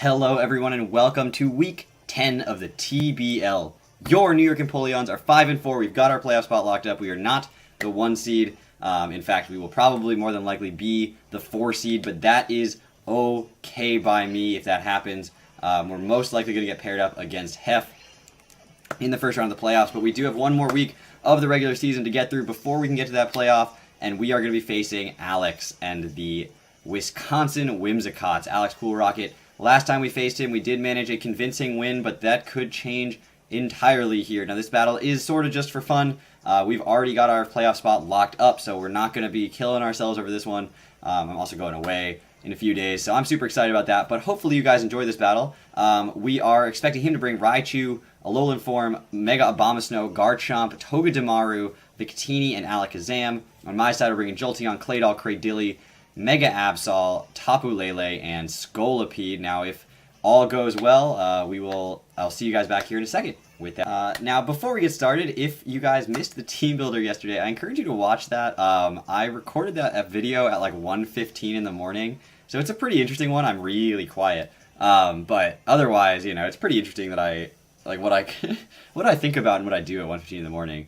Hello everyone and welcome to week 10 of the TBL. Your New York Empoleons are 5-4. We've got our playoff spot locked up. We are not the 1 seed. In fact, we will probably more than likely be the 4 seed, but that is okay by me if that happens. We're most likely going to get paired up against Hef in the first round of the playoffs, but we do have one more week of the regular season to get through before we can get to that playoff, and we are going to be facing Alex and the Wisconsin Whimsicotts. Alex Cool Rocket. Last time we faced him, we did manage a convincing win, but that could change entirely here. Now, this battle is sort of just for fun. We've already got our playoff spot locked up, so we're not going to be killing ourselves over this one. I'm also going away in a few days, so I'm super excited about that, but hopefully you guys enjoy this battle. We are expecting him to bring Raichu, Alolan Form, Mega Abomasnow, Garchomp, Togedemaru, Victini, and Alakazam. On my side, we're bringing Jolteon, Claydol, Cradily, Mega Absol, Tapu Lele, and Scolipede. Now, if all goes well, I'll see you guys back here in a second with that. Now, before we get started, if you guys missed the team builder yesterday, I encourage you to watch that. I recorded that video at like 1:15 in the morning, so it's a pretty interesting one. I'm really quiet, but otherwise, you know, it's pretty interesting that I like what I think about and what I do at 1:15 in the morning.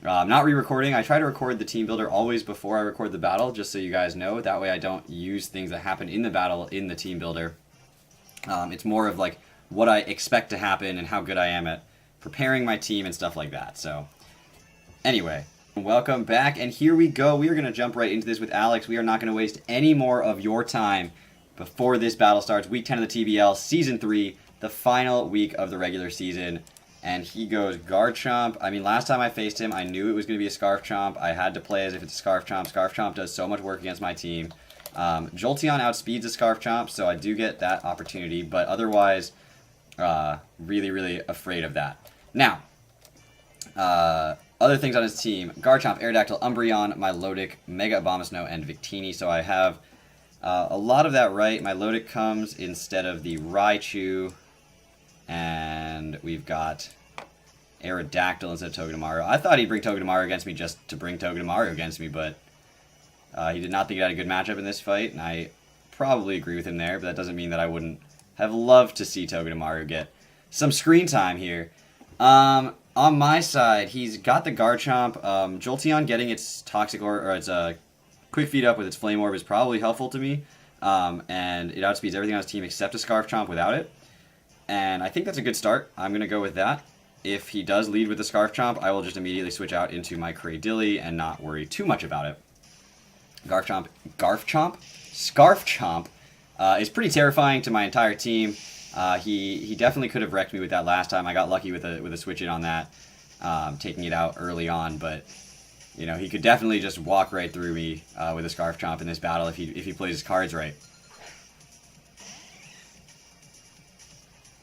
I'm not re-recording. I try to record the team builder always before I record the battle, just so you guys know. That way I don't use things that happen in the battle in the team builder. It's more of like what I expect to happen and how good I am at preparing my team and stuff like that. So anyway, welcome back, and here we go. We are going to jump right into this with Alex. We are not going to waste any more of your time before this battle starts. Week 10 of the TBL, Season 3, the final week of the regular season. And he goes Garchomp. I mean, last time I faced him, I knew it was going to be a Scarf Chomp. I had to play as if it's a Scarf Chomp. Scarf Chomp does so much work against my team. Jolteon outspeeds a Scarf Chomp, so I do get that opportunity. But otherwise, really, really afraid of that. Now, other things on his team. Garchomp, Aerodactyl, Umbreon, Milotic, Mega Abomasnow, and Victini. So I have a lot of that right. Milotic comes instead of the Raichu. And we've got Aerodactyl instead of Togedemaru. I thought he'd bring Togedemaru against me just to bring Togedemaru against me, but he did not think he had a good matchup in this fight, and I probably agree with him there, but that doesn't mean that I wouldn't have loved to see Togedemaru get some screen time here. On my side, he's got the Garchomp. Jolteon getting its Toxic or its Quick Feed up with its Flame Orb is probably helpful to me, and it outspeeds everything on his team except a Scarf Chomp without it. And I think that's a good start. I'm going to go with that. If he does lead with the Scarf Chomp, I will just immediately switch out into my Cradily and not worry too much about it. Scarf Chomp is pretty terrifying to my entire team. He definitely could have wrecked me with that last time. I got lucky with a switch in on that, taking it out early on. But you know, he could definitely just walk right through me with a Scarf Chomp in this battle if he plays his cards right.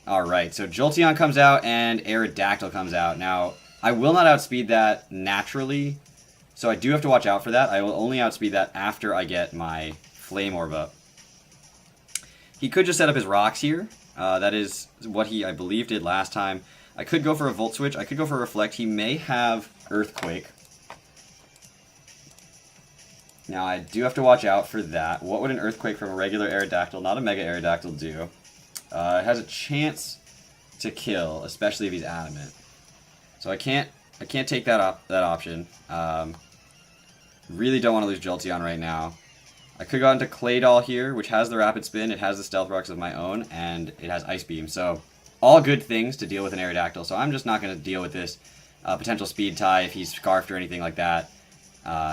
Alright, so Jolteon comes out and Aerodactyl comes out. Now, I will not outspeed that naturally, so I do have to watch out for that. I will only outspeed that after I get my Flame Orb up. He could just set up his rocks here. That is what he, I believe, did last time. I could go for a Volt Switch. I could go for a Reflect. He may have Earthquake. Now, I do have to watch out for that. What would an Earthquake from a regular Aerodactyl, not a Mega Aerodactyl, do? It has a chance to kill, especially if he's adamant. So I can't take that option. Really don't want to lose Jolteon right now. I could go into Claydol here, which has the Rapid Spin, it has the Stealth Rocks of my own, and it has Ice Beam. So all good things to deal with an Aerodactyl. So I'm just not going to deal with this potential Speed Tie if he's Scarfed or anything like that.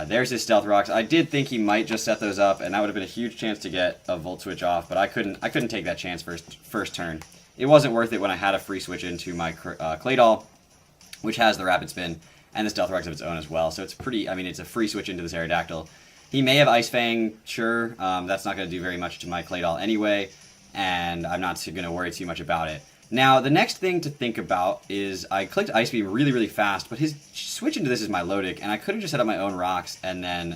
There's his Stealth Rocks. I did think he might just set those up, and that would have been a huge chance to get a Volt Switch off, but I couldn't take that chance first turn. It wasn't worth it when I had a free switch into my Claydol, which has the Rapid Spin and the Stealth Rocks of its own as well. So it's pretty. I mean, it's a free switch into this Aerodactyl. He may have Ice Fang, sure. That's not going to do very much to my Claydol anyway, and I'm not going to worry too much about it. Now, the next thing to think about is I clicked Ice Beam really, really fast, but his switch into this is Milotic, and I could have just set up my own rocks and then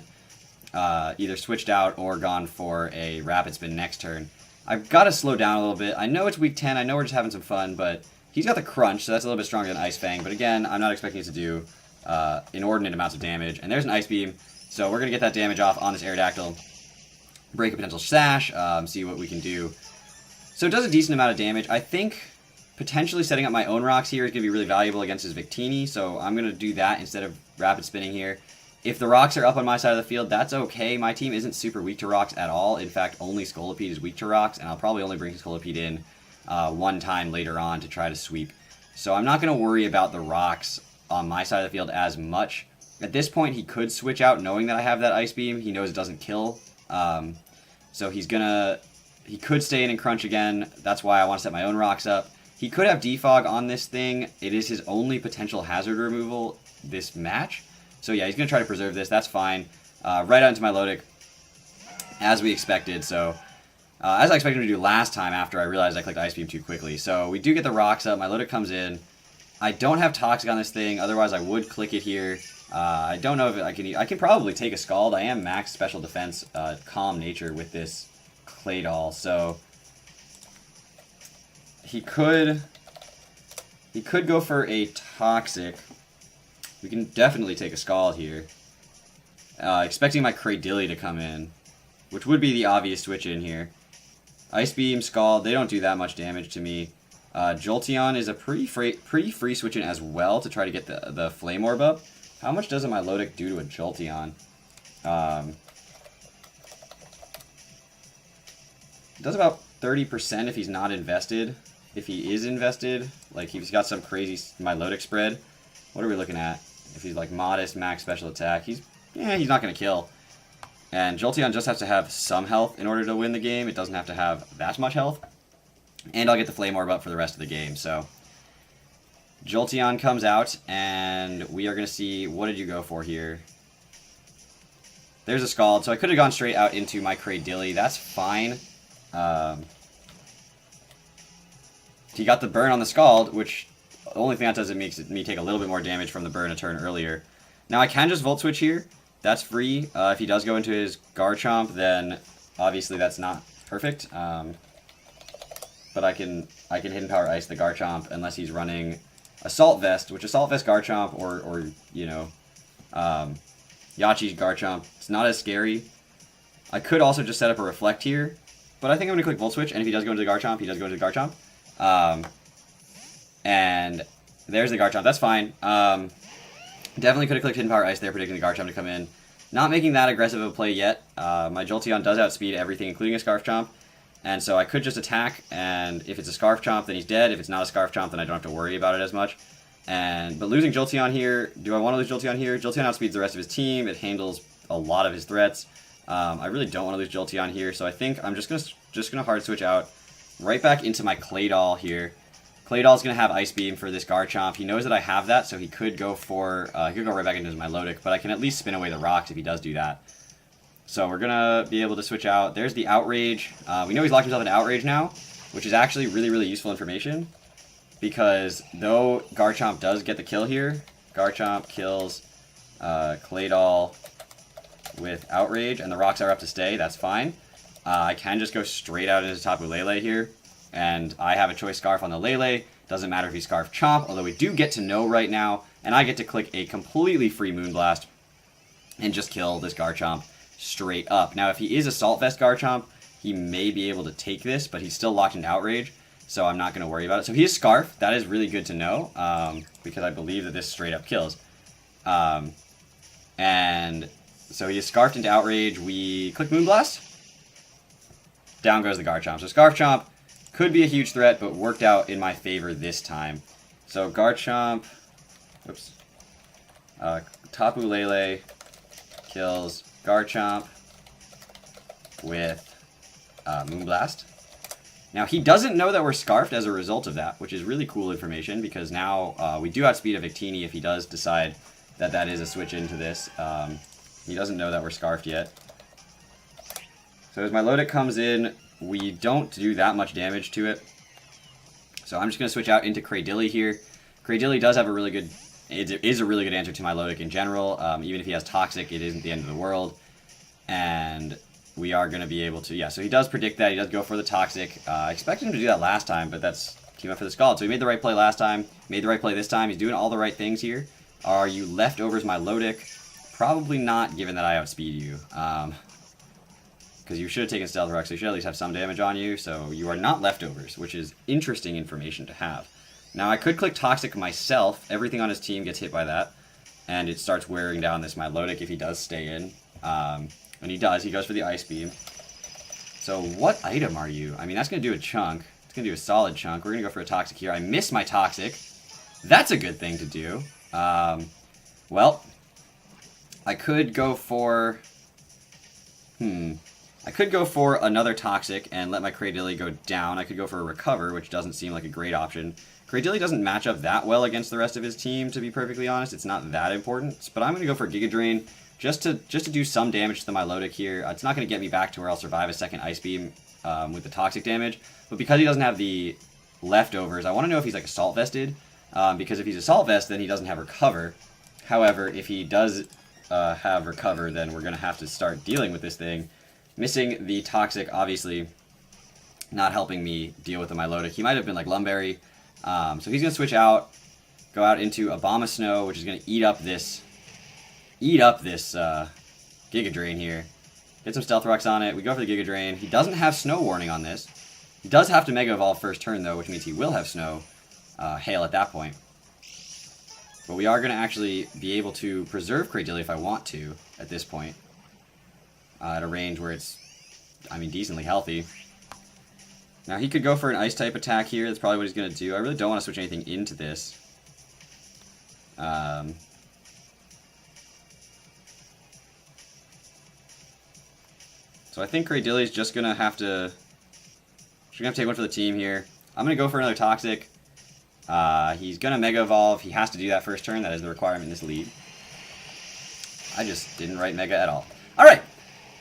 either switched out or gone for a Rapid Spin next turn. I've got to slow down a little bit. I know it's week 10, I know we're just having some fun, but he's got the Crunch, so that's a little bit stronger than Ice Fang, but again, I'm not expecting it to do inordinate amounts of damage, and there's an Ice Beam, so we're going to get that damage off on this Aerodactyl, break a potential Sash, see what we can do So it does a decent amount of damage. I think potentially setting up my own rocks here is going to be really valuable against his Victini, so I'm going to do that instead of rapid spinning here. If the rocks are up on my side of the field, that's okay. My team isn't super weak to rocks at all. In fact, only Scolipede is weak to rocks, and I'll probably only bring Scolipede in one time later on to try to sweep. So I'm not going to worry about the rocks on my side of the field as much. At this point, he could switch out knowing that I have that Ice Beam. He knows it doesn't kill. So he could stay in and crunch again. That's why I want to set my own rocks up. He could have Defog on this thing. It is his only potential hazard removal this match. So yeah, he's going to try to preserve this. That's fine. Right out into my Milotic, as we expected. So as I expected him to do last time after I realized I clicked Ice Beam too quickly. So we do get the rocks up. My Milotic comes in. I don't have Toxic on this thing. Otherwise, I would click it here. I don't know if I can probably take a Scald. I am max special defense, Calm Nature with this Claydol. So he could go for a Toxic. We can definitely take a Scald here. Expecting my Cradilly to come in, which would be the obvious switch in here. Ice Beam, Scald, they don't do that much damage to me. Jolteon is a pretty free switch in as well to try to get the Flame Orb up. How much does a Milotic do to a Jolteon? It does about 30% if he's not invested. If he is invested, like he's got some crazy Milotic spread. What are we looking at? If he's like modest max special attack, he's not going to kill. And Jolteon just has to have some health in order to win the game. It doesn't have to have that much health. And I'll get the Flame Orb up for the rest of the game. So Jolteon comes out, and we are going to see, what did you go for here? There's a Scald, so I could have gone straight out into my Cradilly. That's fine. He got the burn on the Scald, which the only thing that does is it makes me take a little bit more damage from the burn a turn earlier. Now I can just Volt Switch here. That's free. If he does go into his Garchomp, then obviously that's not perfect. But I can Hidden Power Ice the Garchomp unless he's running Assault Vest, which Assault Vest Garchomp or you know, Yachi's Garchomp, it's not as scary. I could also just set up a Reflect here, but I think I'm going to click Volt Switch, and if he does go into the Garchomp, he does go into the Garchomp. And there's the Garchomp, that's fine. Definitely could have clicked Hidden Power Ice there, predicting the Garchomp to come in. Not making that aggressive of a play yet. My Jolteon does outspeed everything, including a Scarf Chomp. And so I could just attack, and if it's a Scarf Chomp, then he's dead. If it's not a Scarf Chomp, then I don't have to worry about it as much. But losing Jolteon here, do I want to lose Jolteon here? Jolteon outspeeds the rest of his team. It handles a lot of his threats. I really don't want to lose Jolteon here, so I think I'm just gonna hard switch out right back into my Claydol here. Claydol's gonna have Ice Beam for this Garchomp. He knows that I have that, so he could go for he could go right back into my Milotic, but I can at least spin away the rocks if he does do that. So we're gonna be able to switch out. There's the Outrage. We know he's locked himself into Outrage now, which is actually really useful information, because though Garchomp does get the kill here, Garchomp kills Claydol with Outrage, and the rocks are up to stay. That's fine. I can just go straight out into Tapu Lele here, and I have a Choice Scarf on the Lele. Doesn't matter if he's Scarf Chomp, although we do get to know right now, and I get to click a completely free Moonblast and just kill this Garchomp straight up. Now, if he is Assault Vest Garchomp, he may be able to take this, but he's still locked into Outrage, so I'm not going to worry about it. So he is Scarf. That is really good to know, because I believe that this straight up kills. And so he is Scarfed into Outrage. We click Moonblast. Down goes the Garchomp. So Scarf Chomp could be a huge threat, but worked out in my favor this time. So Garchomp, whoops, Tapu Lele kills Garchomp with Moonblast. Now, he doesn't know that we're Scarfed as a result of that, which is really cool information, because now we do outspeed a Victini if he does decide that that is a switch into this. He doesn't know that we're Scarfed yet. So as my Milotic comes in, we don't do that much damage to it. So I'm just going to switch out into Cradilly here. Cradilly does have a really good, it is a really good answer to my Milotic in general. Even if he has Toxic, it isn't the end of the world. And we are going to be able to, yeah, so he does predict that. He does go for the Toxic. I expected him to do that last time, but that's came up for the Scald. So he made the right play last time, made the right play this time. He's doing all the right things here. Are you leftovers Milotic? Probably not, given that I outspeed you. because you should have taken Stealth Rock, so you should at least have some damage on you, so you are not leftovers, which is interesting information to have. Now, I could click Toxic myself. Everything on his team gets hit by that, and it starts wearing down this Milotic if he does stay in. And he does. He goes for the Ice Beam. So what item are you? I mean, that's going to do a chunk. It's going to do a solid chunk. We're going to go for a Toxic here. I missed my Toxic. That's a good thing to do. Well, I could go for... I could go for another Toxic and let my Cradilly go down. I could go for a Recover, which doesn't seem like a great option. Cradilly doesn't match up that well against the rest of his team, to be perfectly honest. It's not that important. But I'm going to go for Giga Drain just to do some damage to the Milotic here. It's not going to get me back to where I'll survive a second Ice Beam with the Toxic damage. But because he doesn't have the leftovers, I want to know if he's like Assault Vested. Because if he's Assault Vest, then he doesn't have Recover. However, if he does have Recover, then we're going to have to start dealing with this thing. Missing the Toxic, obviously, not helping me deal with the Milotic. He might have been like Lumberry. So he's going to switch out, go out into Abomasnow, which is going to eat up this Giga Drain here. Get some Stealth Rocks on it. We go for the Giga Drain. He doesn't have Snow Warning on this. He does have to Mega Evolve first turn, though, which means he will have Snow Hail at that point. But we are going to actually be able to preserve Cradilly if I want to at this point. At a range where it's, I mean, decently healthy. Now, he could go for an Ice-type attack here. That's probably what he's going to do. I really don't want to switch anything into this. So I think Cradilly's just going to have to take one for the team here. I'm going to go for another Toxic. He's going to Mega Evolve. He has to do that first turn. That is the requirement in this lead. I just didn't write Mega at all. Alright,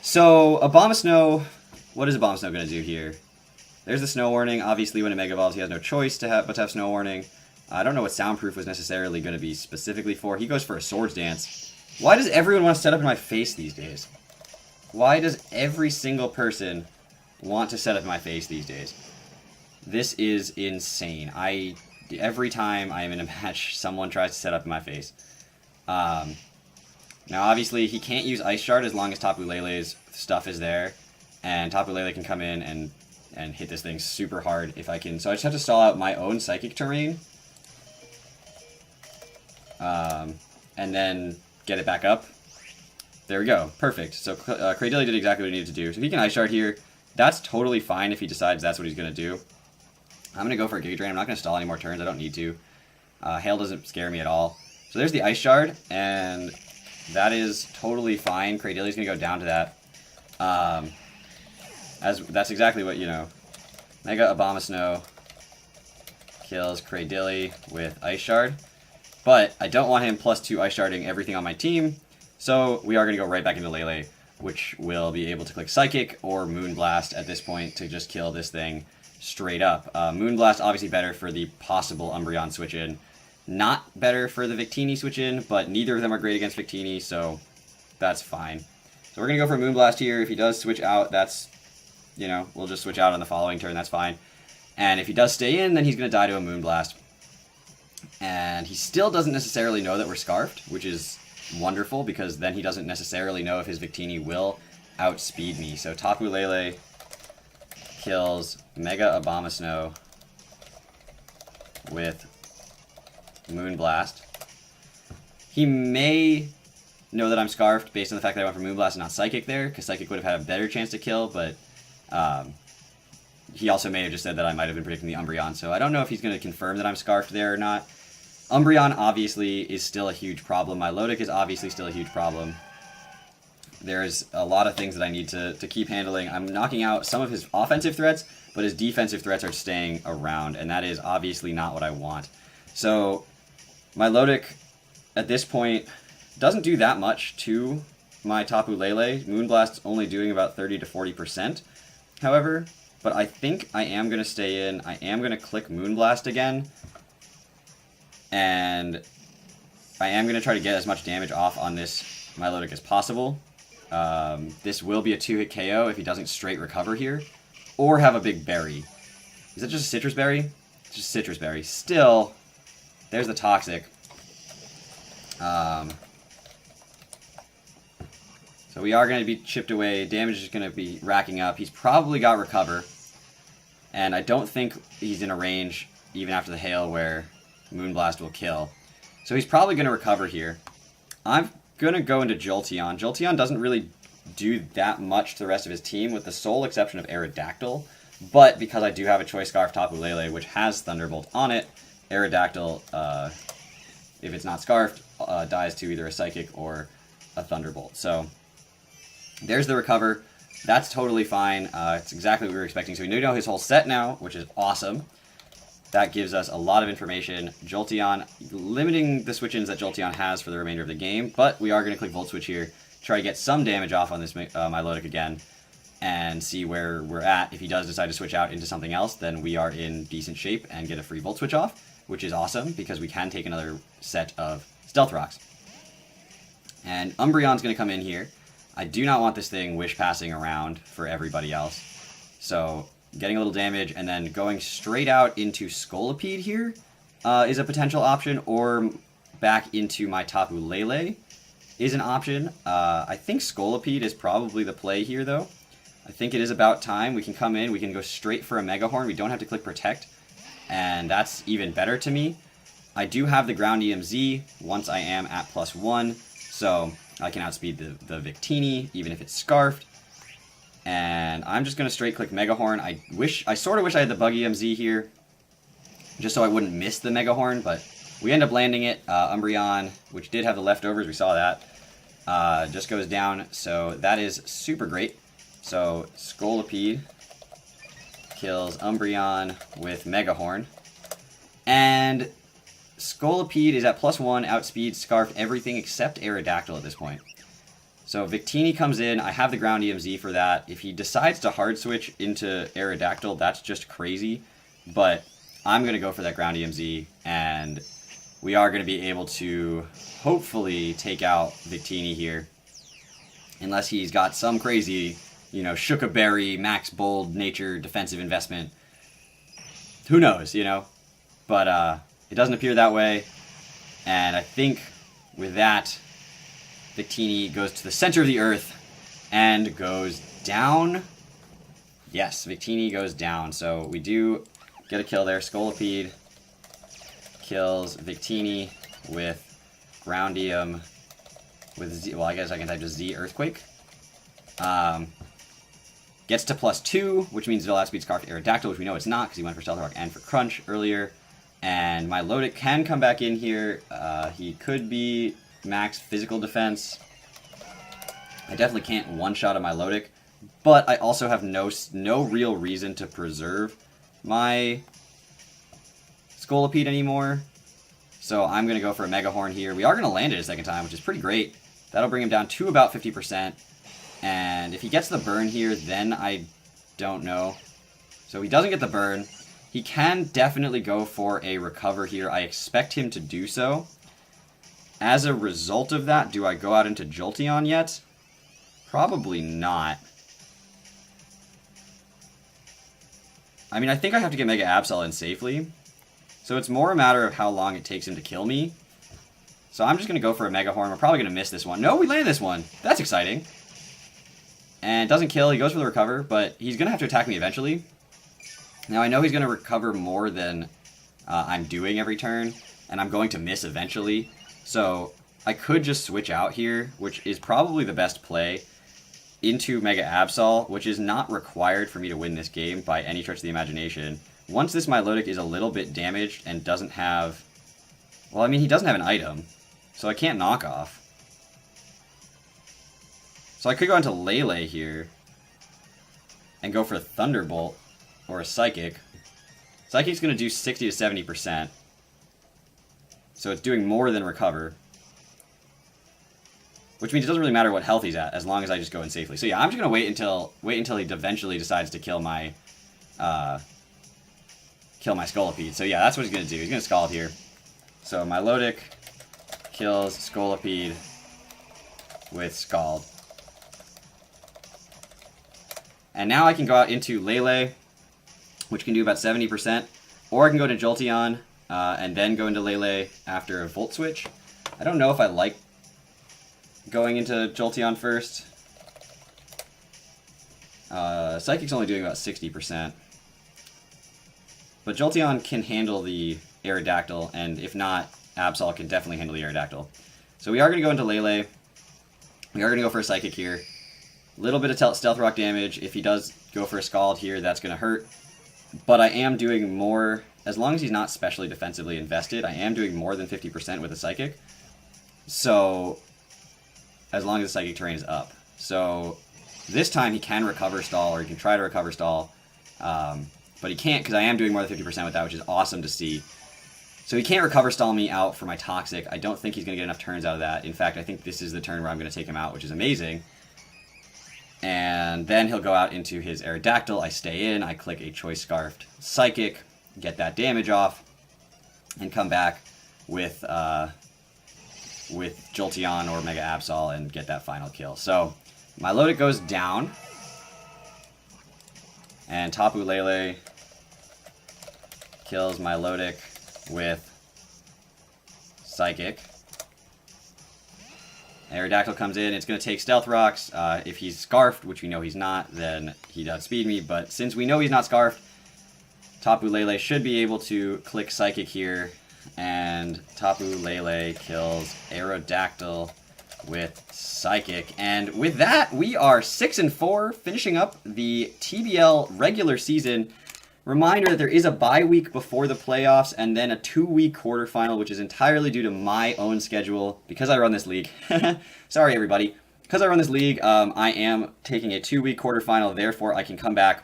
so Abomasnow, what is Abomasnow going to do here? There's the Snow Warning. Obviously, when it Mega Evolves, he has no choice but to have Snow Warning. I don't know what Soundproof was necessarily going to be specifically for. He goes for a Swords Dance. Why does everyone want to set up in my face these days? Why does every single person want to set up in my face these days? This is insane. Every time I am in a match, someone tries to set up in my face. Now, obviously, he can't use Ice Shard as long as Tapu Lele's stuff is there. And Tapu Lele can come in and hit this thing super hard if I can. So I just have to stall out my own Psychic Terrain. And then get it back up. There we go. Perfect. So Cradilly did exactly what he needed to do. So if he can Ice Shard here, that's totally fine if he decides that's what he's going to do. I'm going to go for a Giga Drain. I'm not going to stall any more turns. I don't need to. Hail doesn't scare me at all. So there's the Ice Shard, and that is totally fine. Cradilly's going to go down to that. That's exactly what, you know. Mega Abomasnow kills Cradilly with Ice Shard. But I don't want him +2 Ice Sharding everything on my team. So we are going to go right back into Lele, which will be able to click Psychic or Moonblast at this point to just kill this thing straight up. Moonblast obviously better for the possible Umbreon switch-in. Not better for the Victini switch-in, but neither of them are great against Victini, so that's fine. So we're going to go for Moonblast here. If he does switch out, that's, you know, we'll just switch out on the following turn, that's fine. And if he does stay in, then he's going to die to a Moonblast. And he still doesn't necessarily know that we're Scarfed, which is wonderful, because then he doesn't necessarily know if his Victini will outspeed me. So Tapu Lele kills Mega Abomasnow with Moonblast. He may know that I'm Scarfed based on the fact that I went for Moonblast and not Psychic there, because Psychic would have had a better chance to kill, but he also may have just said that I might have been predicting the Umbreon, so I don't know if he's going to confirm that I'm Scarfed there or not. Umbreon obviously is still a huge problem. Milotic is obviously still a huge problem. There's a lot of things that I need to keep handling. I'm knocking out some of his offensive threats, but his defensive threats are staying around, and that is obviously not what I want. So Milotic, at this point, doesn't do that much to my Tapu Lele. Moonblast's only doing about 30 to 40%, however, but I think I am going to stay in. I am going to click Moonblast again, and I am going to try to get as much damage off on this Milotic as possible. This will be a 2-hit KO if he doesn't straight recover here, or have a big berry. Is that just a Citrus Berry? It's just Citrus Berry. Still, there's the Toxic. So So we are going to be chipped away. Damage is going to be racking up. He's probably got Recover. And I don't think he's in a range, even after the hail, where Moonblast will kill. So he's probably going to Recover here. I'm going to go into Jolteon. Jolteon doesn't really do that much to the rest of his team, with the sole exception of Aerodactyl. But because I do have a Choice Scarf Tapu Lele, which has Thunderbolt on it, Aerodactyl, if it's not Scarfed, dies to either a Psychic or a Thunderbolt. So there's the Recover. That's totally fine. It's exactly what we were expecting. So we know his whole set now, which is awesome. That gives us a lot of information. Jolteon, limiting the switch-ins that Jolteon has for the remainder of the game, but we are going to click Volt Switch here, try to get some damage off on this Milotic again, and see where we're at. If he does decide to switch out into something else, then we are in decent shape and get a free Volt Switch off, which is awesome, because we can take another set of Stealth Rocks. And Umbreon's going to come in here. I do not want this thing Wish Passing around for everybody else. So getting a little damage and then going straight out into Scolipede here is a potential option, or back into my Tapu Lele is an option. I think Scolipede is probably the play here, though. I think it is about time. We can come in, we can go straight for a Mega Horn. We don't have to click Protect, and that's even better to me. I do have the Ground EMZ once I am at +1, so I can outspeed the Victini, even if it's Scarfed. And I'm just going to straight click Mega Horn. I sort of wish I had the Bug EMZ here, just so I wouldn't miss the Mega Horn, but we end up landing it. Umbreon, which did have the leftovers, we saw that, just goes down, so that is super great. So Scolipede kills Umbreon with Mega Horn. And Scolipede is at +1, outspeed, Scarf, everything except Aerodactyl at this point. So Victini comes in, I have the Ground EMZ for that. If he decides to hard switch into Aerodactyl, that's just crazy. But I'm going to go for that Ground EMZ, and we are going to be able to hopefully take out Victini here. Unless he's got some crazy, you know, Shookaberry, Max Bold, Nature, defensive investment. Who knows, you know? But it doesn't appear that way. And I think with that, Victini goes to the center of the earth and goes down. Yes, Victini goes down. So we do get a kill there. Scolipede kills Victini with Groundium with Z. Well, I guess I can type just Z Earthquake. Gets to +2, which means it'll outspeed Scarf Aerodactyl, which we know it's not because he went for Stealth Rock and for Crunch earlier. And Milotic can come back in here. He could be max physical defense. I definitely can't one-shot a Milotic, but I also have no real reason to preserve my Scolipede anymore. So I'm going to go for a Mega Horn here. We are going to land it a second time, which is pretty great. That'll bring him down to about 50%. And if he gets the burn here, then I don't know. So he doesn't get the burn. He can definitely go for a Recover here. I expect him to do so. As a result of that, do I go out into Jolteon yet? Probably not. I mean, I think I have to get Mega Absol in safely. So it's more a matter of how long it takes him to kill me. So I'm just going to go for a Mega Horn. We're probably going to miss this one. No, we landed this one. That's exciting. And doesn't kill. He goes for the Recover, but he's going to have to attack me eventually. Now, I know he's going to recover more than I'm doing every turn, and I'm going to miss eventually. So I could just switch out here, which is probably the best play, into Mega Absol, which is not required for me to win this game by any stretch of the imagination. Once this Milotic is a little bit damaged and doesn't have... Well, I mean, he doesn't have an item, so I can't knock off. So I could go into Lele here and go for a Thunderbolt or a Psychic. Psychic's going to do 60 to 70%. So it's doing more than Recover. Which means it doesn't really matter what health he's at, as long as I just go in safely. So yeah, I'm just going to wait until he eventually decides to kill my Scolipede. So yeah, that's what he's going to do. He's going to Scald here. So Milotic kills Scolipede with Scald. And now I can go out into Lele, which can do about 70%. Or I can go to Jolteon, and then go into Lele after a Volt Switch. I don't know if I like going into Jolteon first. Psychic's only doing about 60%. But Jolteon can handle the Aerodactyl, and if not, Absol can definitely handle the Aerodactyl. So we are going to go into Lele. We are going to go for a Psychic here. A little bit of Stealth Rock damage. If he does go for a Scald here, that's going to hurt. But I am doing more, as long as he's not specially defensively invested, I am doing more than 50% with a Psychic. So, as long as the Psychic terrain is up. So, this time he can recover stall, or he can try to recover stall. But he can't, because I am doing more than 50% with that, which is awesome to see. So he can't recover stall me out for my Toxic. I don't think he's going to get enough turns out of that. In fact, I think this is the turn where I'm going to take him out, which is amazing. And then he'll go out into his Aerodactyl. I stay in, I click a Choice Scarfed Psychic, get that damage off, and come back with Jolteon or Mega Absol and get that final kill. So my Milotic goes down, and Tapu Lele kills my Milotic with Psychic. Aerodactyl comes in, it's going to take Stealth Rocks. If he's Scarfed, which we know he's not, then he does speed me. But since we know he's not Scarfed, Tapu Lele should be able to click Psychic here. And Tapu Lele kills Aerodactyl with Psychic. And with that, we are 6-4, finishing up the TBL regular season. Reminder that there is a bye week before the playoffs and then a 2-week quarterfinal, which is entirely due to my own schedule because I run this league. Sorry, everybody. Because I run this league, I am taking a 2-week quarterfinal. Therefore, I can come back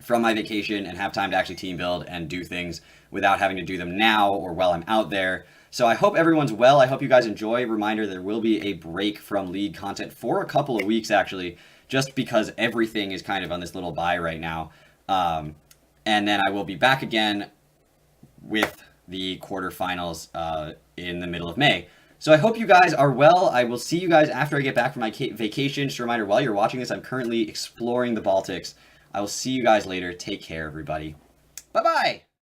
from my vacation and have time to actually team build and do things without having to do them now or while I'm out there. So I hope everyone's well. I hope you guys enjoy. Reminder, there will be a break from league content for a couple of weeks, actually, just because everything is kind of on this little bye right now. And then I will be back again with the quarterfinals in the middle of May. So I hope you guys are well. I will see you guys after I get back from my vacation. Just a reminder, while you're watching this, I'm currently exploring the Baltics. I will see you guys later. Take care, everybody. Bye-bye!